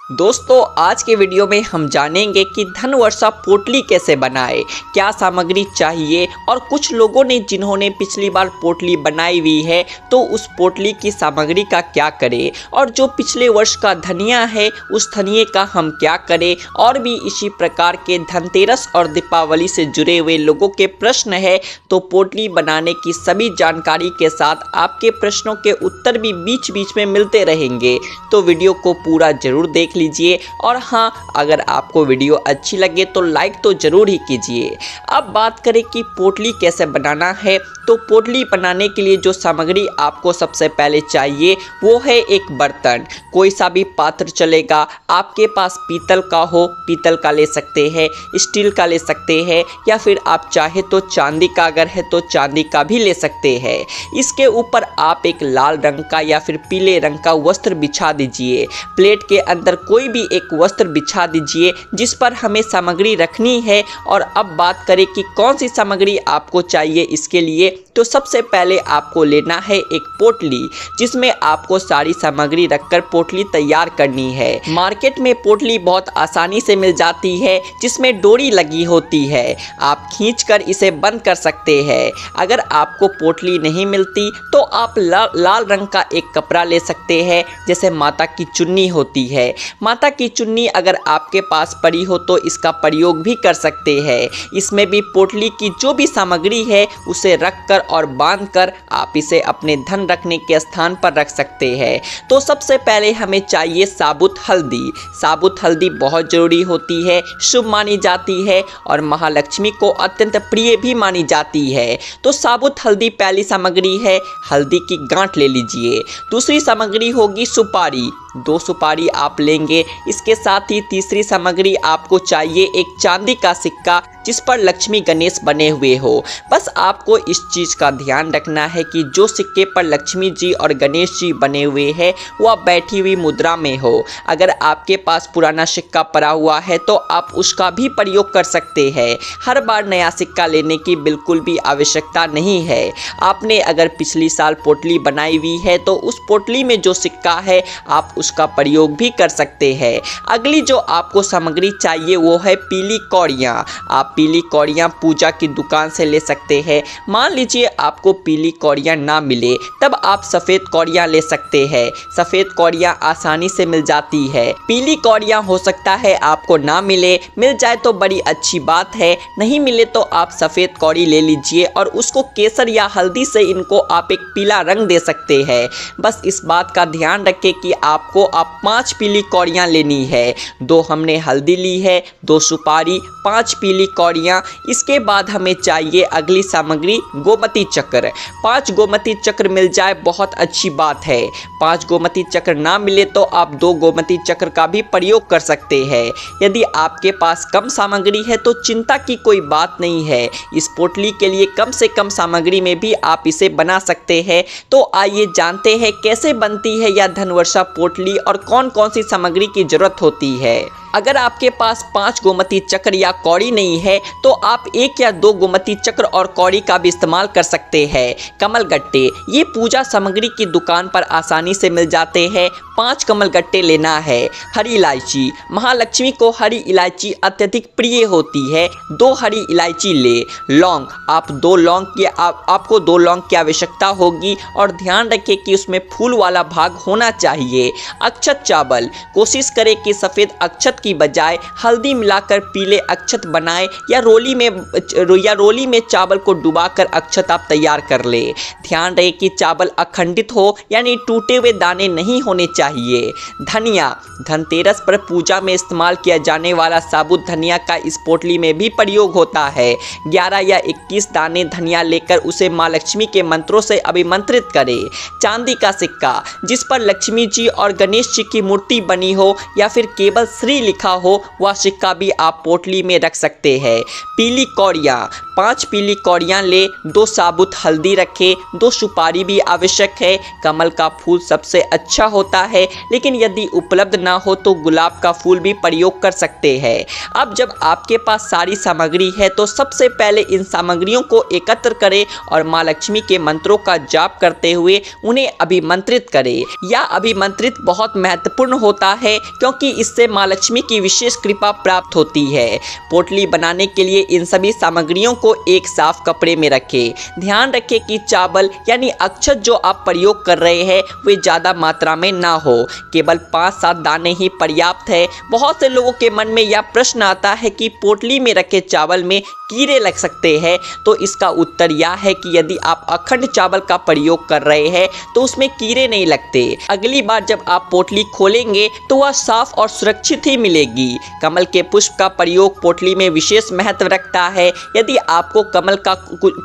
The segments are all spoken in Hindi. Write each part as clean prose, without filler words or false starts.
दोस्तों आज के वीडियो में हम जानेंगे कि धनवर्षा पोटली कैसे बनाए, क्या सामग्री चाहिए और कुछ लोगों ने जिन्होंने पिछली बार पोटली बनाई हुई है तो उस पोटली की सामग्री का क्या करें, और जो पिछले वर्ष का धनिया है उस धनिये का हम क्या करें, और भी इसी प्रकार के धनतेरस और दीपावली से जुड़े हुए लोगों के प्रश्न है। तो पोटली बनाने की सभी जानकारी के साथ आपके प्रश्नों के उत्तर भी बीच बीच में मिलते रहेंगे, तो वीडियो को पूरा जरूर देख लीजिए। और हाँ, अगर आपको वीडियो अच्छी लगे तो लाइक तो जरूर ही कीजिए। अब बात करें कि पोटली कैसे बनाना है, तो पोटली बनाने के लिए जो सामग्री आपको सबसे पहले चाहिए वो है एक बर्तन। कोई सा भी पात्र चलेगा, आपके पास पीतल का हो पीतल का ले सकते हैं, स्टील का ले सकते हैं, या फिर आप चाहे तो चांदी का अगर है तो चांदी का भी ले सकते हैं। इसके ऊपर आप एक लाल रंग का या फिर पीले रंग का वस्त्र बिछा दीजिए। प्लेट के अंदर कोई भी एक वस्त्र बिछा दीजिए जिस पर हमें सामग्री रखनी है। और अब बात करें कि कौन सी सामग्री आपको चाहिए इसके लिए, तो सबसे पहले आपको लेना है एक पोटली जिसमें आपको सारी सामग्री रखकर पोटली तैयार करनी है। मार्केट में पोटली बहुत आसानी से मिल जाती है जिसमें डोरी लगी होती है, आप खींचकर इसे बंद कर सकते हैं। अगर आपको पोटली नहीं मिलती तो आप लाल रंग का एक कपड़ा ले सकते हैं, जैसे माता की चुन्नी होती है। माता की चुन्नी अगर आपके पास पड़ी हो तो इसका प्रयोग भी कर सकते हैं। इसमें भी पोटली की जो भी सामग्री है उसे रखकर और बांधकर आप इसे अपने धन रखने के स्थान पर रख सकते हैं। तो सबसे पहले हमें चाहिए साबुत हल्दी। साबुत हल्दी बहुत जरूरी होती है, शुभ मानी जाती है और महालक्ष्मी को अत्यंत प्रिय भी मानी जाती है। तो साबुत हल्दी पहली सामग्री है, हल्दी की गांठ ले लीजिए। दूसरी सामग्री होगी सुपारी, 2 सुपारी आप लेंगे। इसके साथ ही तीसरी सामग्री आपको चाहिए एक चांदी का सिक्का जिस पर लक्ष्मी गणेश बने हुए हो। बस आपको इस चीज़ का ध्यान रखना है कि जो सिक्के पर लक्ष्मी जी और गणेश जी बने हुए हैं वह बैठी हुई मुद्रा में हो। अगर आपके पास पुराना सिक्का पड़ा हुआ है तो आप उसका भी प्रयोग कर सकते हैं। हर बार नया सिक्का लेने की बिल्कुल भी आवश्यकता नहीं है। आपने अगर पिछली साल पोटली बनाई हुई है तो उस पोटली में जो सिक्का है आप उसका प्रयोग भी कर सकते हैं। अगली जो आपको सामग्री चाहिए वो है पीली कौड़ियाँ। आप पीली कौड़ियाँ पूजा की दुकान से ले सकते हैं। मान लीजिए आपको पीली कौड़ियाँ ना मिले तब आप सफ़ेद कौड़ियाँ ले सकते हैं। सफ़ेद कौड़ियाँ आसानी से मिल जाती है। पीली कौड़ियाँ हो सकता है आपको ना मिले, मिल जाए तो बड़ी अच्छी बात है, नहीं मिले तो आप सफ़ेद कौड़ी ले लीजिए और उसको केसर या हल्दी से इनको आप एक पीला रंग दे सकते हैं। बस इस बात का ध्यान रखें कि आपको 5 पीली कौड़ियाँ लेनी है। 2 हमने हल्दी ली है, 2 सुपारी, 5 पीली कौड़ियाँ। इसके बाद हमें चाहिए अगली सामग्री गोमती चक्र। 5 गोमती चक्र मिल जाए बहुत अच्छी बात है। 5 गोमती चक्र ना मिले तो आप 2 गोमती चक्र का भी प्रयोग कर सकते हैं। यदि आपके पास कम सामग्री है तो चिंता की कोई बात नहीं है। इस पोटली के लिए कम से कम सामग्री में भी आप इसे बना सकते हैं। तो आइए जानते हैं कैसे बनती है यह धनवर्षा पोटली और कौन कौन सी सामग्री की जरूरत होती है। अगर आपके पास 5 गोमती चक्र या कौड़ी नहीं है तो आप 1 या 2 गोमती चक्र और कौड़ी का भी इस्तेमाल कर सकते हैं। कमल गट्टे ये पूजा सामग्री की दुकान पर आसानी से मिल जाते हैं। 5 कमल गट्टे लेना है। हरी इलायची, महालक्ष्मी को हरी इलायची अत्यधिक प्रिय होती है, 2 हरी इलायची ले। लौंग, आप 2 लौंग की आपको 2 लौंग की आवश्यकता होगी और ध्यान रखें कि उसमें फूल वाला भाग होना चाहिए। अक्षत चावल, कोशिश करें कि सफ़ेद अक्षत की बजाय हल्दी मिलाकर पीले अक्षत बनाएं या रोली में चावल को डुबाकर अक्षत आप तैयार कर ले। ध्यान रहे कि चावल अखंडित हो यानी टूटे हुए दाने नहीं होने चाहिए। धनिया, धनतेरस पर पूजा में इस्तेमाल किया जाने वाला साबुत धनिया का इस पोटली में भी प्रयोग होता है। 11 या 21 दाने धनिया लेकर उसे माँ लक्ष्मी के मंत्रों से अभिमंत्रित करें। चांदी का सिक्का जिस पर लक्ष्मी जी और गणेश जी की मूर्ति बनी हो या फिर केवल श्री लिखा हो वह सिक्का भी आप पोटली में रख सकते हैं। पीली कौड़ियाँ, 5 पीली कौड़ियाँ ले, 2 साबुत हल्दी रखें, 2 सुपारी भी आवश्यक है। कमल का फूल सबसे अच्छा होता है, लेकिन यदि उपलब्ध ना हो तो गुलाब का फूल भी प्रयोग कर सकते हैं। अब जब आपके पास सारी सामग्री है तो सबसे पहले इन सामग्रियों को एकत्र करें और माँ लक्ष्मी के मंत्रों का जाप करते हुए उन्हें अभिमंत्रित करें। यह अभिमंत्रित बहुत महत्वपूर्ण होता है क्योंकि इससे माँ लक्ष्मी की विशेष कृपा प्राप्त होती है। पोटली बनाने के लिए इन सभी सामग्रियों को एक साफ कपड़े में रखें। ध्यान रखें कि चावल यानी अक्षत जो आप प्रयोग कर रहे हैं वे ज़्यादा मात्रा में ना हो, केवल 5-7 दाने ही पर्याप्त है। बहुत से लोगों के मन में यह प्रश्न आता है कि पोटली में रखे चावल में कीड़े लग सकते हैं, तो इसका उत्तर यह है कि यदि आप अखंड चावल का प्रयोग कर रहे हैं तो उसमें कीड़े नहीं लगते। अगली बार जब आप पोटली खोलेंगे तो वह साफ और सुरक्षित ही मिलेगी। कमल के पुष्प का प्रयोग पोटली में विशेष महत्व रखता है। यदि आपको कमल का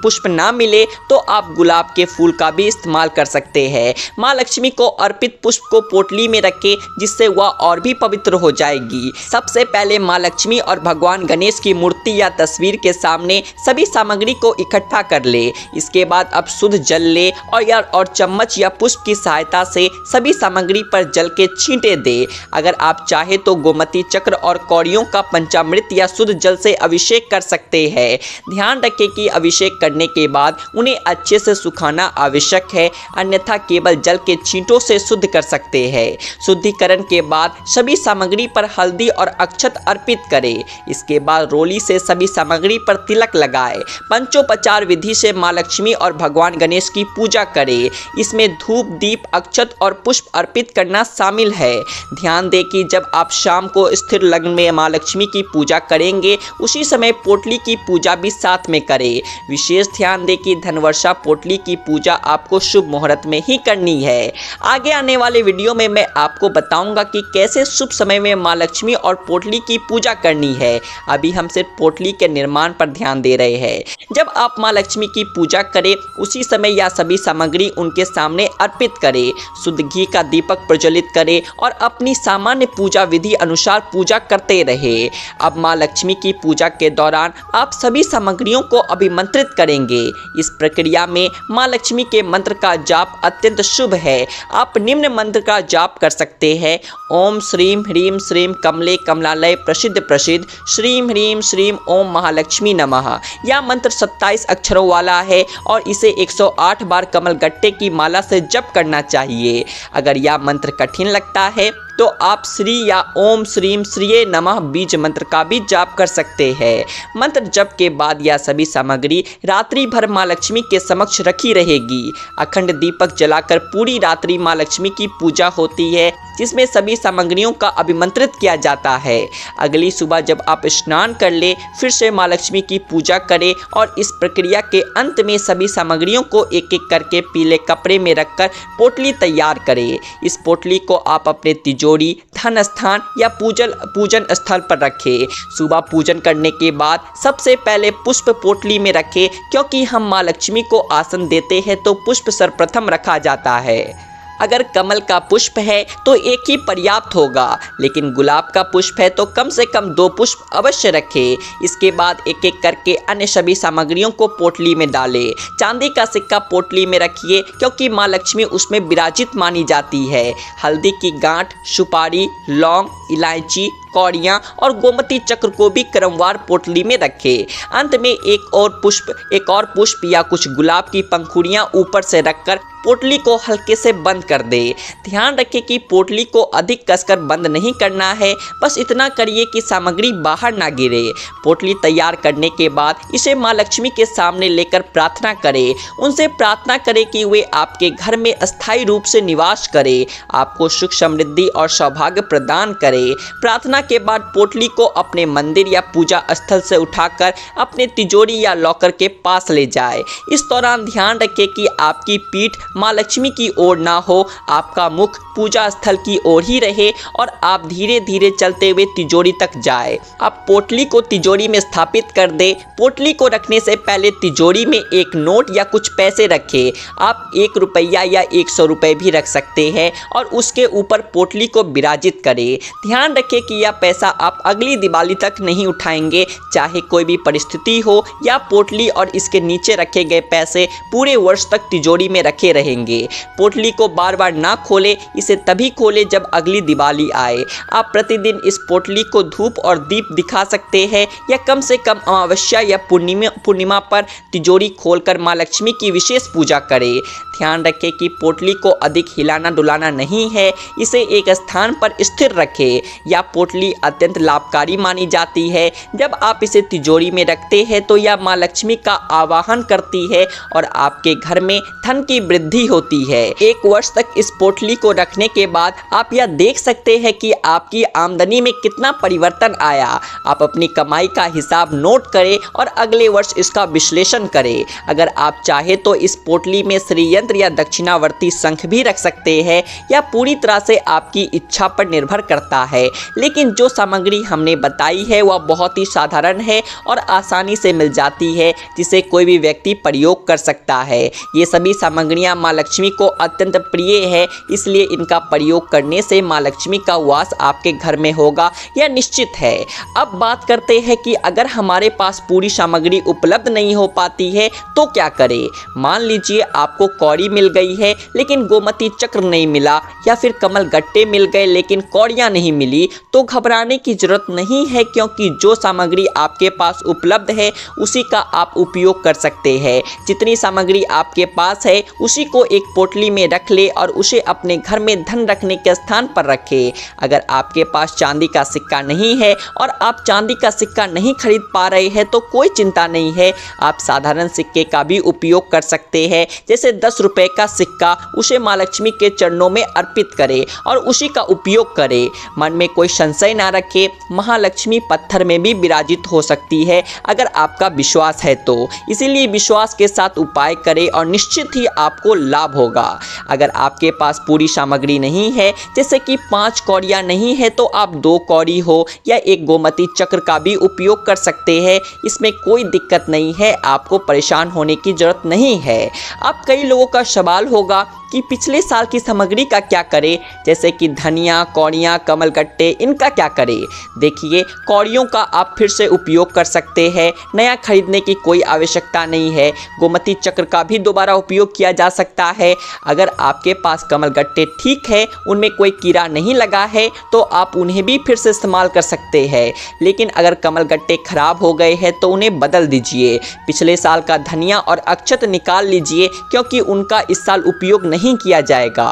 पुष्प ना मिले तो आप गुलाब के फूल का भी इस्तेमाल कर सकते हैं। माँ लक्ष्मी को अर्पित पुष्प को पोटली में रखें, जिससे वह और भी पवित्र हो जाएगी। सबसे पहले माँ लक्ष्मी और भगवान गणेश की मूर्ति या तस्वीर के सामने सभी सामग्री को इकट्ठा कर ले। इसके बाद अब शुद्ध जल ले और चम्मच या पुष्प की सहायता से सभी सामग्री पर जल के छींटे दे। अगर आप चाहे तो गोमती चक्र और कौड़ियों का पंचामृत या शुद्ध जल से अभिषेक कर सकते हैं। ध्यान रखें कि अभिषेक करने के बाद उन्हें अच्छे से सुखाना आवश्यक है, अन्यथा केवल जल के छींटों से शुद्ध कर सकते हैं। शुद्धिकरण के बाद सभी सामग्री पर हल्दी और अक्षत अर्पित करें। इसके बाद रोली से सभी सामग्री पर तिलक लगाए। पंचोपचार विधि से माँ लक्ष्मी और भगवान गणेश की पूजा करें। इसमें धूप, दीप, अक्षत और पुष्प अर्पित करना शामिल है। ध्यान दें कि जब आप शाम को स्थिर लग्न में माँ लक्ष्मी की पूजा करेंगे उसी समय पोटली की पूजा भी साथ में करें। विशेष ध्यान दें कि धनवर्षा पोटली की पूजा आपको शुभ मुहूर्त में ही करनी है। आगे आने वाले वीडियो में मैं आपको बताऊंगा कि कैसे शुभ समय में माँ लक्ष्मी और पोटली की पूजा करनी है। अभी हम सिर्फ पोटली के निर्माण पर ध्यान दे रहे हैं। जब आप माँ लक्ष्मी की पूजा करें उसी समय यह सभी सामग्री उनके सामने अर्पित करें। शुद्ध घी का दीपक प्रज्वलित करें और अपनी सामान्य पूजा विधि अनुसार पूजा करते रहे। अब माँ लक्ष्मी की पूजा के दौरान आप सभी सामग्रियों को अभिमंत्रित करेंगे। इस प्रक्रिया में माँ लक्ष्मी के मंत्र का जाप अत्यंत शुभ है। आप निम्न मंत्र का जाप कर सकते हैं। ओम श्रीम ह्रीम श्रीम कमले कमलालय प्रसिद्ध प्रसिद्ध श्रीम ह्रीम श्रीम ओम महालक्ष्मी नमः। यह मंत्र 27 अक्षरों वाला है और इसे 108 बार कमल गट्टे की माला से जप करना चाहिए। अगर यह मंत्र कठिन लगता है तो आप श्री या ओम श्रीम श्रीये नमः बीज मंत्र का भी जाप कर सकते हैं। मंत्र जप के बाद यह सभी सामग्री रात्रि भर माँ लक्ष्मी के समक्ष रखी रहेगी। अखंड दीपक जलाकर पूरी रात्रि माँ लक्ष्मी की पूजा होती है, जिसमें सभी सामग्रियों का अभिमंत्रित किया जाता है। अगली सुबह जब आप स्नान कर ले फिर से माँ लक्ष्मी की पूजा करें और इस प्रक्रिया के अंत में सभी सामग्रियों को एक एक करके पीले कपड़े में रखकर पोटली तैयार करें। इस पोटली को आप अपने तिजोरी, धन स्थान या पूजन स्थल पर रखें। सुबह पूजन करने के बाद सबसे पहले पुष्प पोटली में रखें, क्योंकि हम माँ लक्ष्मी को आसन देते हैं तो पुष्प सर्वप्रथम रखा जाता है। अगर कमल का पुष्प है तो एक ही पर्याप्त होगा, लेकिन गुलाब का पुष्प है तो कम से कम 2 पुष्प अवश्य रखें। इसके बाद एक एक करके अन्य सभी सामग्रियों को पोटली में डालें। चांदी का सिक्का पोटली में रखिए, क्योंकि माँ लक्ष्मी उसमें विराजित मानी जाती है। हल्दी की गांठ, सुपारी, लौंग, इलायची, कौड़ियाँ और गोमती चक्र को भी क्रमवार पोटली में रखें। अंत में एक और पुष्प या कुछ गुलाब की पंखुड़ियाँ ऊपर से रखकर पोटली को हल्के से बंद कर दे। ध्यान रखें कि पोटली को अधिक कसकर बंद नहीं करना है, बस इतना करिए कि सामग्री बाहर ना गिरे। पोटली तैयार करने के बाद इसे माँ लक्ष्मी के सामने लेकर प्रार्थना करें। उनसे प्रार्थना करें कि वे आपके घर में अस्थायी रूप से निवास करें, आपको सुख समृद्धि और सौभाग्य प्रदान करें। प्रार्थना के बाद पोटली को अपने मंदिर या पूजा स्थल से उठाकर अपने तिजोरी या लॉकर के पास ले जाए। इस दौरान ध्यान रखें कि आपकी पीठ माँ लक्ष्मी की ओर ना हो, आपका मुख पूजा स्थल की ओर ही रहे और आप धीरे धीरे चलते हुए तिजोरी तक जाए। आप पोटली को तिजोरी में स्थापित कर दे। पोटली को रखने से पहले तिजोरी में एक नोट या कुछ पैसे रखें। आप 1 रुपया या 100 रुपये भी रख सकते हैं और उसके ऊपर पोटली को विराजित करें। ध्यान रखें कि यह या पैसा आप अगली दिवाली तक नहीं उठाएंगे, चाहे कोई भी परिस्थिति हो। या पोटली और इसके नीचे रखे गए पैसे पूरे वर्ष तक तिजोरी में रखे रहेंगे। पोटली को बार बार ना खोलें, इसे तभी खोलें जब अगली दिवाली आए। आप प्रतिदिन इस पोटली को धूप और दीप दिखा सकते हैं या कम से कम अमावस्या या पूर्णिमा पर तिजोरी खोलकर माँ लक्ष्मी की विशेष पूजा करें। ध्यान रखें कि पोटली को अधिक हिलाना डुलाना नहीं है, इसे एक स्थान पर स्थिर रखें। यह पोटली अत्यंत लाभकारी मानी जाती है। जब आप इसे तिजोरी में रखते हैं तो यह माँ लक्ष्मी का आवाहन करती है और आपके घर में धन की वृद्धि होती है। 1 वर्ष तक इस पोटली को रखने के बाद आप यह देख सकते हैं कि आपकी आमदनी में कितना परिवर्तन आया। आप अपनी कमाई का हिसाब नोट करें और अगले वर्ष इसका विश्लेषण करें। अगर आप चाहे तो इस पोटली में श्रीयंत्र या दक्षिणावर्ती शंख भी रख सकते हैं, या पूरी तरह से आपकी इच्छा पर निर्भर करता है। लेकिन जो सामग्री हमने बताई है वह बहुत ही साधारण है और आसानी से मिल जाती है, जिसे कोई भी व्यक्ति प्रयोग कर सकता है। ये सभी सामग्रियां माँ लक्ष्मी को अत्यंत प्रिय है, इसलिए इनका प्रयोग करने से माँ लक्ष्मी का वास आपके घर में होगा, यह निश्चित है। अब बात करते हैं कि अगर हमारे पास पूरी सामग्री उपलब्ध नहीं हो पाती है तो क्या करें। मान लीजिए आपको कौड़ी मिल गई है लेकिन गोमती चक्र नहीं मिला, या फिर कमल गट्टे मिल गए लेकिन कौड़ियाँ नहीं मिली, तो घबराने की जरूरत नहीं है, क्योंकि जो सामग्री आपके पास उपलब्ध है उसी का आप उपयोग कर सकते हैं। जितनी सामग्री आपके पास है उसी को एक पोटली में रख ले और उसे अपने घर में धन रखने के स्थान पर रखें। अगर आपके पास चांदी का सिक्का नहीं है और आप चांदी का सिक्का नहीं खरीद पा रहे हैं तो कोई चिंता नहीं है, आप साधारण सिक्के का भी उपयोग कर सकते हैं। जैसे 10 रुपए का सिक्का, उसे माँ लक्ष्मी के चरणों में अर्पित करें और उसी का उपयोग करें। मन में कोई संशय ना रखें, महालक्ष्मी पत्थर में भी विराजित हो सकती है अगर आपका विश्वास है तो। इसीलिए विश्वास के साथ उपाय करें और निश्चित ही आपको लाभ होगा। अगर आपके पास पूरी सामग्री नहीं है, जैसे कि 5 कौड़ियाँ नहीं है, तो आप 2 कौड़ी हो या एक गोमती चक्र का भी उपयोग कर सकते हैं। इसमें कोई दिक्कत नहीं है, आपको परेशान होने की जरूरत नहीं है। अब कई लोगों का सवाल होगा कि पिछले साल की सामग्री का क्या करें, जैसे कि धनिया, कौड़ियाँ, कमलगट्टे, इनका क्या करें। देखिए, कौड़ियों का आप फिर से उपयोग कर सकते हैं, नया खरीदने की कोई आवश्यकता नहीं है। गोमती चक्र का भी दोबारा उपयोग किया जा सकता है। अगर आपके पास कमलगट्टे ठीक है, उनमें कोई कीड़ा नहीं लगा है, तो आप उन्हें भी फिर से इस्तेमाल कर सकते हैं। लेकिन अगर कमलगट्टे खराब हो गए हैं तो उन्हें बदल दीजिए। पिछले साल का धनिया और अक्षत निकाल लीजिए, क्योंकि उनका इस साल उपयोग नहीं किया जाएगा।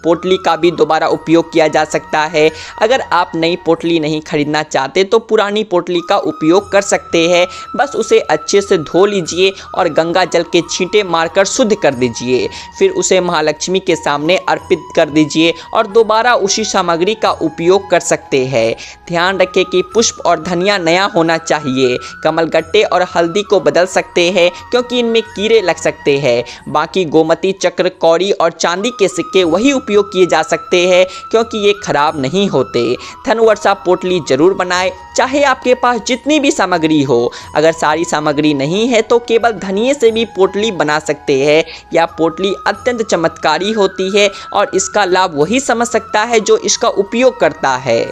पोटली का भी दोबारा उपयोग किया जा सकता है। अगर आप नई पोटली नहीं खरीदना चाहते तो पुरानी पोटली का उपयोग कर सकते हैं। बस उसे अच्छे से धो लीजिए और गंगा जल के छींटे मारकर शुद्ध कर दीजिए। फिर उसे महालक्ष्मी के सामने अर्पित कर दीजिए और दोबारा उसी सामग्री का उपयोग कर सकते हैं। ध्यान रखें कि पुष्प और धनिया नया होना चाहिए। कमलगट्टे और हल्दी को बदल सकते हैं, क्योंकि इनमें कीड़े लग सकते हैं। बाकी गोमती चक्र, कौड़ी और चांदी के सिक्के वही उपयोग किए जा सकते हैं, क्योंकि ये खराब नहीं होते। धनवर्षा पोटली जरूर बनाएं, चाहे आपके पास जितनी भी सामग्री हो। अगर सारी सामग्री नहीं है तो केवल धनिये से भी पोटली बना सकते हैं। यह पोटली अत्यंत चमत्कारी होती है और इसका लाभ वही समझ सकता है जो इसका उपयोग करता है।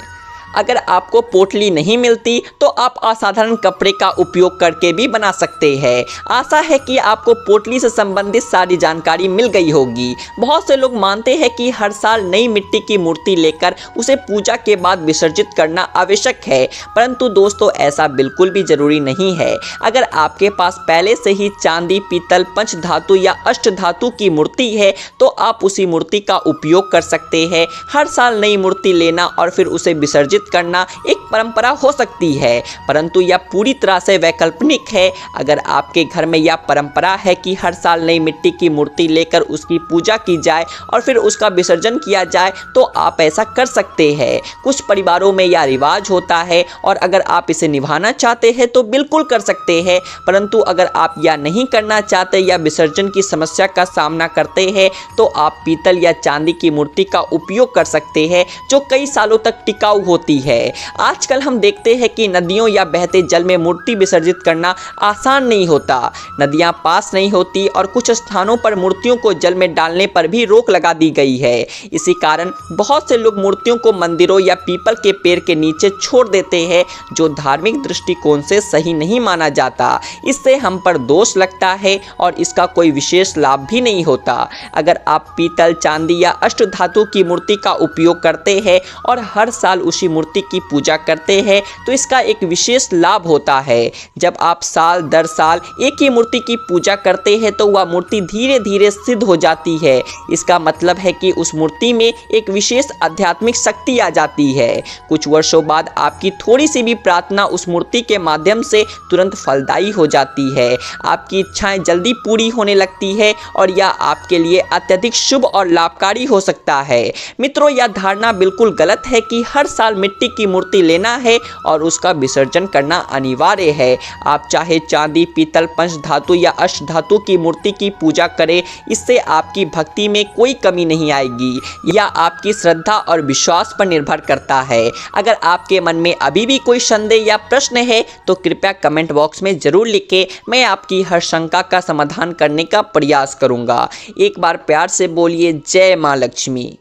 अगर आपको पोटली नहीं मिलती तो आप असाधारण कपड़े का उपयोग करके भी बना सकते हैं। आशा है कि आपको पोटली से संबंधित सारी जानकारी मिल गई होगी। बहुत से लोग मानते हैं कि हर साल नई मिट्टी की मूर्ति लेकर उसे पूजा के बाद विसर्जित करना आवश्यक है, परंतु दोस्तों ऐसा बिल्कुल भी जरूरी नहीं है। अगर आपके पास पहले से ही चांदी, पीतल, पंच धातु या अष्ट धातु की मूर्ति है तो आप उसी मूर्ति का उपयोग कर सकते हैं। हर साल नई मूर्ति लेना और फिर उसे विसर्जित करना एक परंपरा हो सकती है, परंतु यह पूरी तरह से वैकल्पिक है। अगर आपके घर में यह परंपरा है कि हर साल नई मिट्टी की मूर्ति लेकर उसकी पूजा की जाए और फिर उसका विसर्जन किया जाए तो आप ऐसा कर सकते हैं। कुछ परिवारों में यह रिवाज होता है और अगर आप इसे निभाना चाहते हैं तो बिल्कुल कर सकते हैं, परंतु अगर आप यह नहीं करना चाहते या विसर्जन की समस्या का सामना करते हैं तो आप पीतल या चांदी की मूर्ति का उपयोग कर सकते हैं, जो कई सालों तक टिकाऊ होती होती है। आजकल हम देखते हैं कि नदियों या बहते जल में मूर्ति विसर्जित करना आसान नहीं होता। नदियां पास नहीं होती और कुछ स्थानों पर मूर्तियों को जल में डालने पर भी रोक लगा दी गई है। इसी कारण बहुत से लोग मूर्तियों को मंदिरों या पीपल के पेड़ के नीचे छोड़ देते हैं, जो धार्मिक दृष्टिकोण से सही नहीं माना जाता। इससे हम पर दोष लगता है और इसका कोई विशेष लाभ भी नहीं होता। अगर आप पीतल, चांदी या अष्टधातु की मूर्ति का उपयोग करते हैं और हर साल उसी मूर्ति की पूजा करते हैं तो इसका एक विशेष लाभ होता है। जब आप साल दर साल एक ही मूर्ति की पूजा करते हैं तो वह मूर्ति धीरे धीरे सिद्ध हो जाती है। इसका मतलब है कि उस मूर्ति में एक विशेष आध्यात्मिक शक्ति आ जाती है। कुछ वर्षों बाद आपकी थोड़ी सी भी प्रार्थना उस मूर्ति के माध्यम से तुरंत फलदायी हो जाती है। आपकी इच्छाएं जल्दी पूरी होने लगती है और यह आपके लिए अत्यधिक शुभ और लाभकारी हो सकता है। मित्रों, यह धारणा बिल्कुल गलत है कि हर साल मिट्टी की मूर्ति लेना है और उसका विसर्जन करना अनिवार्य है। आप चाहे चांदी, पीतल, पंचधातु या अष्टधातु की मूर्ति की पूजा करें, इससे आपकी भक्ति में कोई कमी नहीं आएगी। यह आपकी श्रद्धा और विश्वास पर निर्भर करता है। अगर आपके मन में अभी भी कोई संदेह या प्रश्न है तो कृपया कमेंट बॉक्स में जरूर लिखें। मैं आपकी हर शंका का समाधान करने का प्रयास करूंगा। एक बार प्यार से बोलिए जय मां लक्ष्मी।